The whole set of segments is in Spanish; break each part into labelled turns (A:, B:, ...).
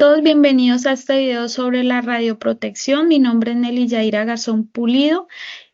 A: todos, bienvenidos a este video sobre la radioprotección. Mi nombre es Nelly Yaira Garzón Pulido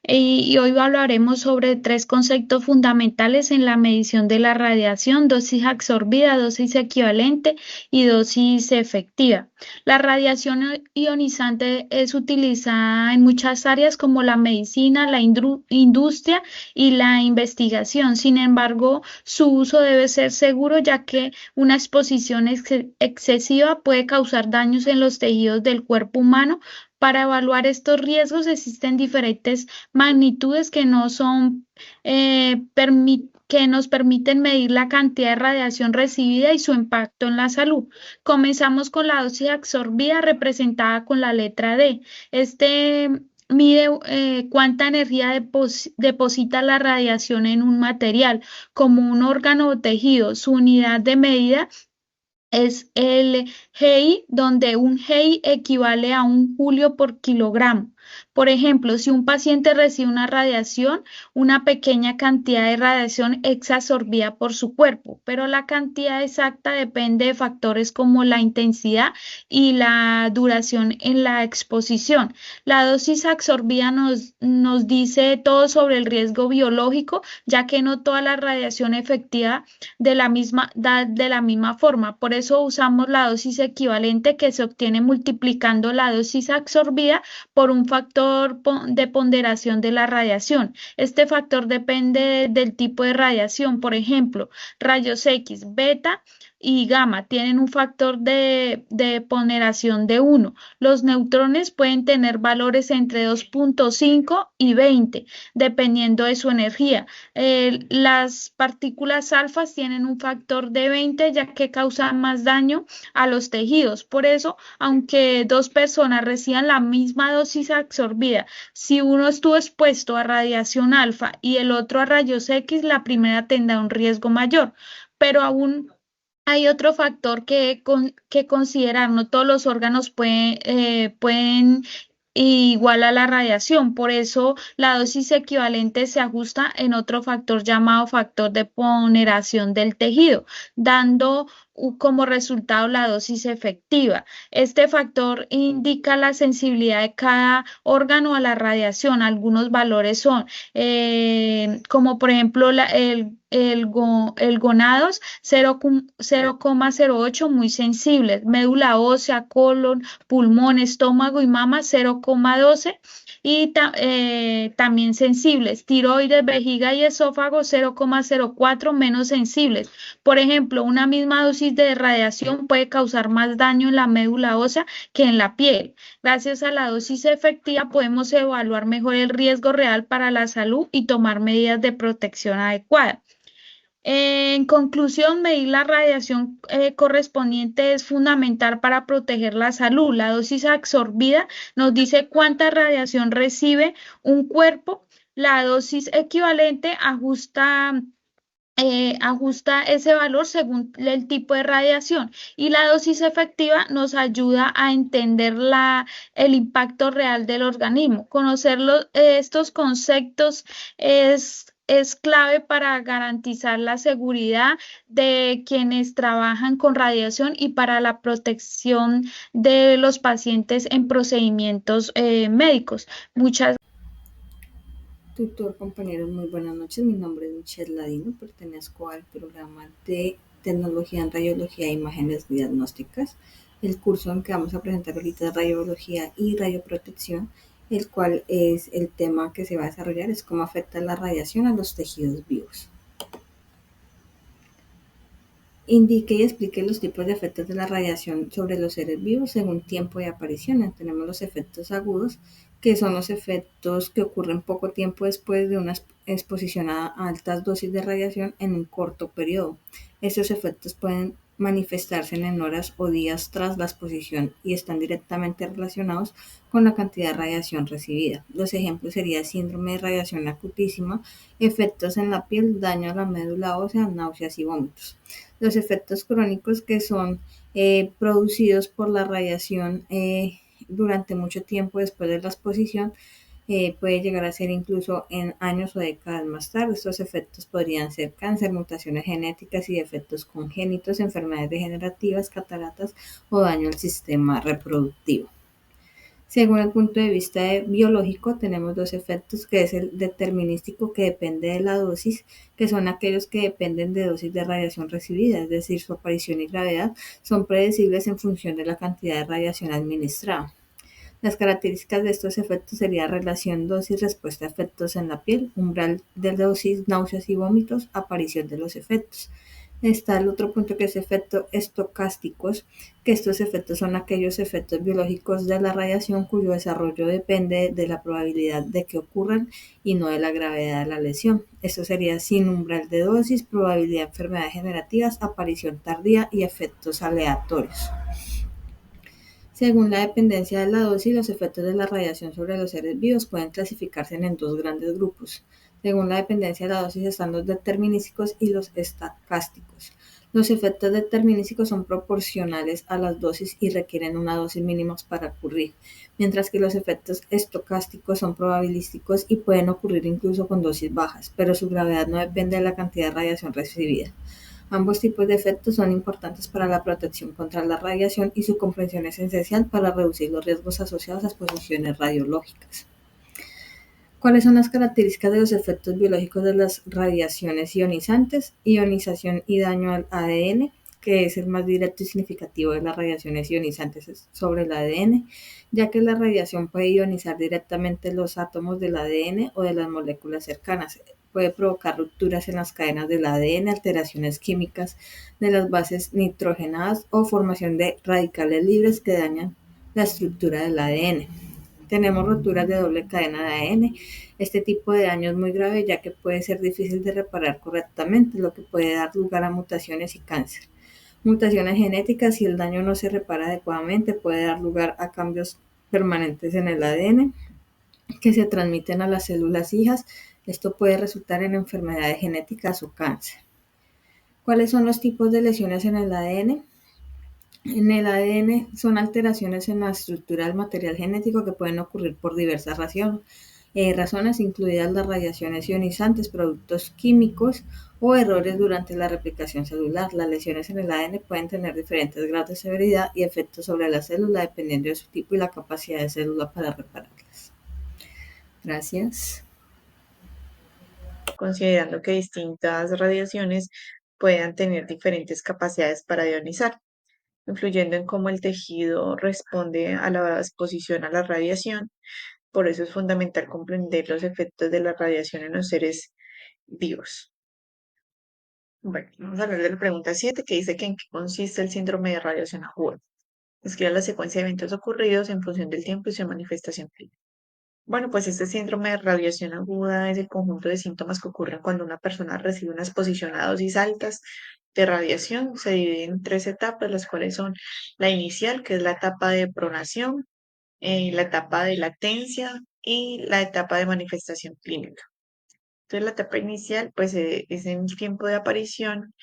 A: y hoy hablaremos sobre tres conceptos fundamentales en la medición de la radiación: dosis absorbida, dosis equivalente y dosis efectiva. La radiación ionizante es utilizada en muchas áreas como la medicina, la industria y la investigación. Sin embargo, su uso debe ser seguro, ya que una exposición excesiva puede causar daños en los tejidos del cuerpo humano. Para evaluar estos riesgos existen diferentes magnitudes que no son que nos permiten medir la cantidad de radiación recibida y su impacto en la salud. Comenzamos con la dosis absorbida, representada con la letra D. Este mide cuánta energía deposita la radiación en un material, como un órgano o tejido. Su unidad de medida es el GI, donde un GI equivale a un julio por kilogramo. Por ejemplo, si un paciente recibe una pequeña cantidad de radiación es absorbida por su cuerpo, pero la cantidad exacta depende de factores como la intensidad y la duración en la exposición. La dosis absorbida nos dice todo sobre el riesgo biológico, ya que no toda la radiación efectiva de la misma forma. Por eso usamos la dosis equivalente, que se obtiene multiplicando la dosis absorbida por un factor de ponderación de la radiación. Este factor depende del tipo de radiación. Por ejemplo, rayos X, beta y gamma tienen un factor de ponderación de 1. Los neutrones pueden tener valores entre 2,5 y 20, dependiendo de su energía. Las partículas alfas tienen un factor de 20, ya que causan más daño a los tejidos. Por eso, aunque dos personas reciban la misma dosis absorbida, si uno estuvo expuesto a radiación alfa y el otro a rayos X, la primera tendrá un riesgo mayor. Pero aún hay otro factor que considerar: no todos los órganos pueden igual a la radiación. Por eso la dosis equivalente se ajusta en otro factor llamado factor de ponderación del tejido, dando como resultado la dosis efectiva. Este factor indica la sensibilidad de cada órgano a la radiación. Algunos valores son como por ejemplo el gonados 0,08, muy sensibles; médula ósea, colon, pulmón, estómago y mama 0,12 y también sensibles; tiroides, vejiga y esófago 0,04, menos sensibles. Por ejemplo, una misma dosis de radiación puede causar más daño en la médula ósea que en la piel. Gracias a la dosis efectiva podemos evaluar mejor el riesgo real para la salud y tomar medidas de protección adecuadas. En conclusión, medir la radiación correspondiente es fundamental para proteger la salud. La dosis absorbida nos dice cuánta radiación recibe un cuerpo. La dosis equivalente ajusta ese valor según el tipo de radiación, y la dosis efectiva nos ayuda a entender el impacto real del organismo. Conocer estos conceptos es clave para garantizar la seguridad de quienes trabajan con radiación y para la protección de los pacientes en procedimientos médicos. Muchas
B: Tutor, compañeros, muy buenas noches. Mi nombre es Michelle Ladino, pertenezco al programa de Tecnología en Radiología e Imágenes Diagnósticas. El curso en que vamos a presentar ahorita es Radiología y Radioprotección, el cual es el tema que se va a desarrollar, es cómo afecta la radiación a los tejidos vivos. Indique y explique los tipos de efectos de la radiación sobre los seres vivos según tiempo de aparición. Tenemos los efectos agudos, que son los efectos que ocurren poco tiempo después de una exposición a altas dosis de radiación en un corto periodo. Estos efectos pueden manifestarse en horas o días tras la exposición y están directamente relacionados con la cantidad de radiación recibida. Los ejemplos serían síndrome de radiación acutísima, efectos en la piel, daño a la médula ósea, náuseas y vómitos. Los efectos crónicos, que son producidos por la radiación durante mucho tiempo después de la exposición, puede llegar a ser incluso en años o décadas más tarde. Estos efectos podrían ser cáncer, mutaciones genéticas y defectos congénitos, enfermedades degenerativas, cataratas o daño al sistema reproductivo. Según el punto de vista biológico, tenemos dos efectos, que es el determinístico, que depende de la dosis, que son aquellos que dependen de dosis de radiación recibida, es decir, su aparición y gravedad son predecibles en función de la cantidad de radiación administrada. Las características de estos efectos serían relación dosis-respuesta a efectos en la piel, umbral de dosis, náuseas y vómitos, aparición de los efectos. Está el otro punto, que es efectos estocásticos, que estos efectos son aquellos efectos biológicos de la radiación cuyo desarrollo depende de la probabilidad de que ocurran y no de la gravedad de la lesión. Esto sería sin umbral de dosis, probabilidad de enfermedades generativas, aparición tardía y efectos aleatorios. Según la dependencia de la dosis, los efectos de la radiación sobre los seres vivos pueden clasificarse en dos grandes grupos. Según la dependencia de la dosis están los determinísticos y los estocásticos. Los efectos determinísticos son proporcionales a las dosis y requieren una dosis mínima para ocurrir, mientras que los efectos estocásticos son probabilísticos y pueden ocurrir incluso con dosis bajas, pero su gravedad no depende de la cantidad de radiación recibida. Ambos tipos de efectos son importantes para la protección contra la radiación y su comprensión es esencial para reducir los riesgos asociados a exposiciones radiológicas. ¿Cuáles son las características de los efectos biológicos de las radiaciones ionizantes? Ionización y daño al ADN, que es el más directo y significativo de las radiaciones ionizantes sobre el ADN, ya que la radiación puede ionizar directamente los átomos del ADN o de las moléculas cercanas. Puede provocar rupturas en las cadenas del ADN, alteraciones químicas de las bases nitrogenadas o formación de radicales libres que dañan la estructura del ADN. Tenemos roturas de doble cadena de ADN. Este tipo de daño es muy grave, ya que puede ser difícil de reparar correctamente, lo que puede dar lugar a mutaciones y cáncer. Mutaciones genéticas: si el daño no se repara adecuadamente, puede dar lugar a cambios permanentes en el ADN que se transmiten a las células hijas. Esto puede resultar en enfermedades genéticas o cáncer. ¿Cuáles son los tipos de lesiones en el ADN? En el ADN son alteraciones en la estructura del material genético que pueden ocurrir por diversas razones, incluidas las radiaciones ionizantes, productos químicos o errores durante la replicación celular. Las lesiones en el ADN pueden tener diferentes grados de severidad y efectos sobre la célula dependiendo de su tipo y la capacidad de célula para repararlas. Gracias.
C: Considerando que distintas radiaciones puedan tener diferentes capacidades para ionizar, influyendo en cómo el tejido responde a la exposición a la radiación. Por eso es fundamental comprender los efectos de la radiación en los seres vivos. Bueno, vamos a hablar de la pregunta 7, que dice que en qué consiste el síndrome de radiación aguda. Describe la secuencia de eventos ocurridos en función del tiempo y su manifestación clínica. Bueno, pues este síndrome de radiación aguda es el conjunto de síntomas que ocurren cuando una persona recibe una exposición a dosis altas de radiación. Se divide en tres etapas, las cuales son la inicial, que es la etapa de pronación, la etapa de latencia y la etapa de manifestación clínica. Entonces, la etapa inicial, pues es en el tiempo de aparición,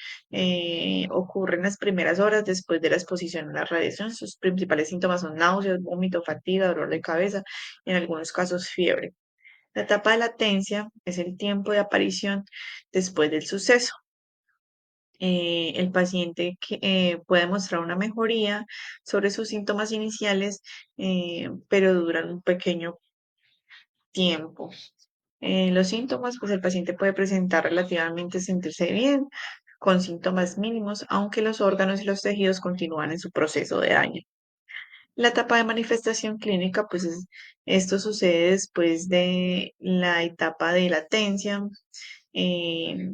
C: ocurre en las primeras horas después de la exposición a la radiación. Sus principales síntomas son náuseas, vómito, fatiga, dolor de cabeza, en algunos casos fiebre. La etapa de latencia es el tiempo de aparición después del suceso. El paciente puede mostrar una mejoría sobre sus síntomas iniciales, pero duran un pequeño tiempo. Los síntomas, pues el paciente puede presentar relativamente sentirse bien, con síntomas mínimos, aunque los órganos y los tejidos continúan en su proceso de daño. La etapa de manifestación clínica, pues esto sucede después de la etapa de latencia. eh,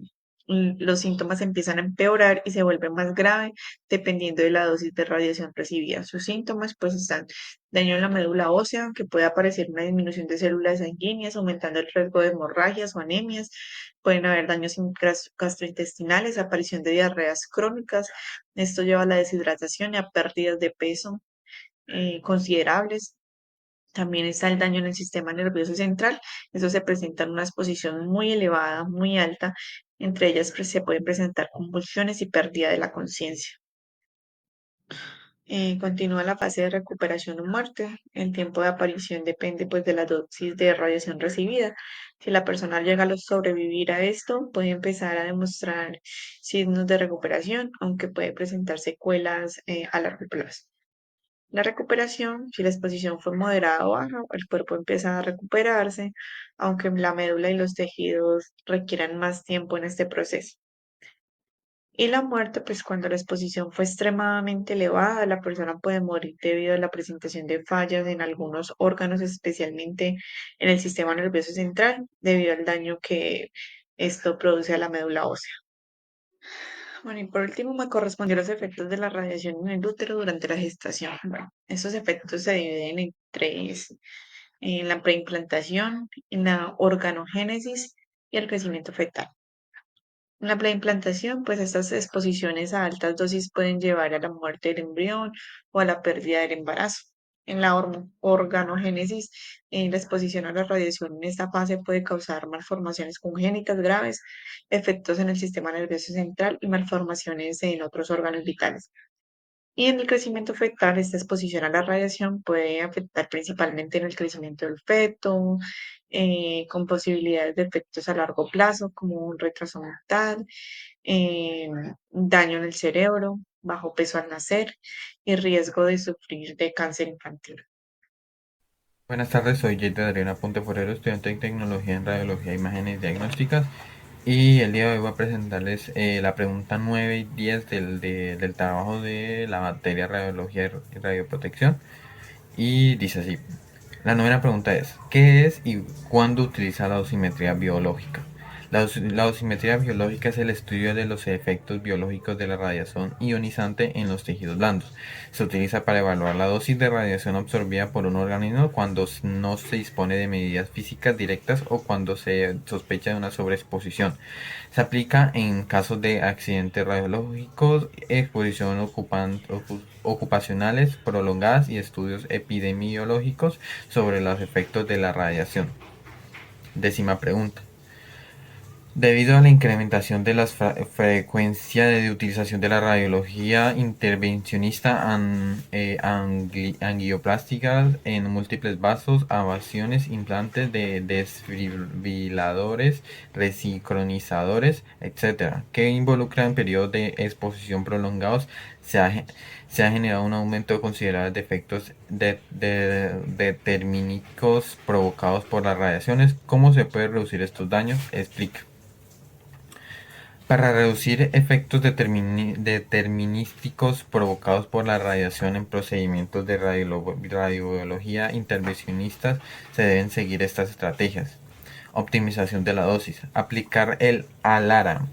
C: los síntomas empiezan a empeorar y se vuelven más graves dependiendo de la dosis de radiación recibida. Sus síntomas, pues, están daño en la médula ósea, que puede aparecer una disminución de células sanguíneas, aumentando el riesgo de hemorragias o anemias. Pueden haber daños gastrointestinales, aparición de diarreas crónicas. Esto lleva a la deshidratación y a pérdidas de peso considerables. También está el daño en el sistema nervioso central. Eso se presenta en una exposición muy elevada, muy alta. Entre ellas, pues, se pueden presentar convulsiones y pérdida de la conciencia. Continúa la fase de recuperación o muerte. El tiempo de aparición depende pues de la dosis de radiación recibida. Si la persona llega a sobrevivir a esto, puede empezar a demostrar signos de recuperación, aunque puede presentar secuelas a largo plazo. La recuperación, si la exposición fue moderada o baja, el cuerpo empieza a recuperarse, aunque la médula y los tejidos requieran más tiempo en este proceso. Y la muerte, pues cuando la exposición fue extremadamente elevada, la persona puede morir debido a la presentación de fallas en algunos órganos, especialmente en el sistema nervioso central, debido al daño que esto produce a la médula ósea. Bueno, y por último me correspondió los efectos de la radiación en el útero durante la gestación. Bueno, estos efectos se dividen en tres: en la preimplantación, en la organogénesis y el crecimiento fetal. En la preimplantación, pues estas exposiciones a altas dosis pueden llevar a la muerte del embrión o a la pérdida del embarazo. En la organogénesis, la exposición a la radiación en esta fase puede causar malformaciones congénitas graves, efectos en el sistema nervioso central y malformaciones en otros órganos vitales. Y en el crecimiento fetal, esta exposición a la radiación puede afectar principalmente en el crecimiento del feto, con posibilidades de efectos a largo plazo, como un retraso mental, eh, daño en el cerebro, bajo peso al nacer y riesgo de sufrir de cáncer infantil.
D: Buenas tardes, soy Jade Adriana Ponte Forero, estudiante de Tecnología en Radiología, Imágenes Diagnósticas, y el día de hoy voy a presentarles la pregunta 9 y 10 del trabajo de la materia Radiología y Radioprotección, y dice así. La novena pregunta es: ¿qué es y cuándo utiliza la dosimetría biológica? La dosimetría biológica es el estudio de los efectos biológicos de la radiación ionizante en los tejidos blandos. Se utiliza para evaluar la dosis de radiación absorbida por un organismo cuando no se dispone de medidas físicas directas o cuando se sospecha de una sobreexposición. Se aplica en casos de accidentes radiológicos, exposición ocupacionales prolongadas y estudios epidemiológicos sobre los efectos de la radiación. Décima pregunta. Debido a la incrementación de la frecuencia de utilización de la radiología intervencionista angioplástica en múltiples vasos, abasiones, implantes de desfibriladores, resincronizadores, etc., que involucran periodos de exposición prolongados, se ha generado un aumento considerable de efectos determinísticos provocados por las radiaciones. ¿Cómo se puede reducir estos daños? Explica. Para reducir efectos determinísticos provocados por la radiación en procedimientos de radiobiología intervencionistas se deben seguir estas estrategias. Optimización de la dosis. Aplicar el ALARA,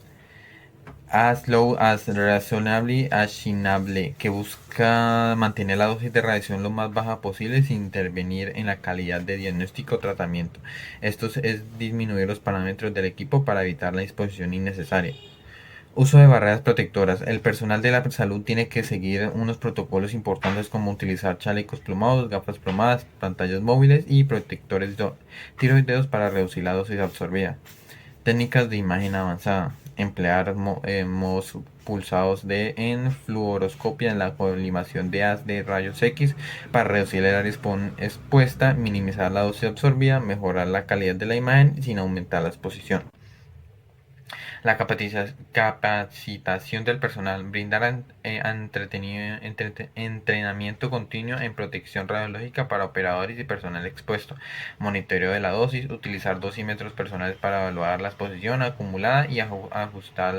D: As Low as Reasonably Achievable, que busca mantener la dosis de radiación lo más baja posible sin intervenir en la calidad de diagnóstico o tratamiento. Esto es disminuir los parámetros del equipo para evitar la exposición innecesaria. Uso de barreras protectoras. El personal de la salud tiene que seguir unos protocolos importantes como utilizar chalecos plomados, gafas plomadas, pantallas móviles y protectores tiroideos para reducir la dosis absorbida. Técnicas de imagen avanzada. Emplear modos pulsados en fluoroscopia en la colimación de haz de rayos X para reducir el área expuesta, minimizar la dosis absorbida, mejorar la calidad de la imagen sin aumentar la exposición. La capacitación del personal. Brindar entrenamiento continuo en protección radiológica para operadores y personal expuesto. Monitoreo de la dosis. Utilizar dosímetros personales para evaluar la exposición acumulada y ajustar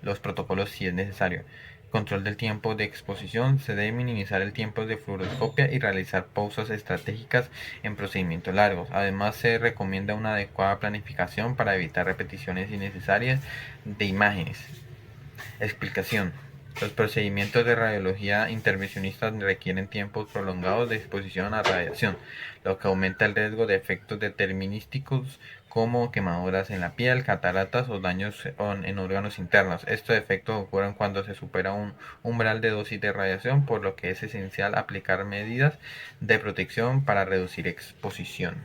D: los protocolos si es necesario. Control del tiempo de exposición. Se debe minimizar el tiempo de fluoroscopia y realizar pausas estratégicas en procedimientos largos. Además, se recomienda una adecuada planificación para evitar repeticiones innecesarias de imágenes. Explicación. Los procedimientos de radiología intervencionista requieren tiempos prolongados de exposición a radiación, lo que aumenta el riesgo de efectos determinísticos como quemaduras en la piel, cataratas o daños en órganos internos. Estos efectos ocurren cuando se supera un umbral de dosis de radiación, por lo que es esencial aplicar medidas de protección para reducir exposición.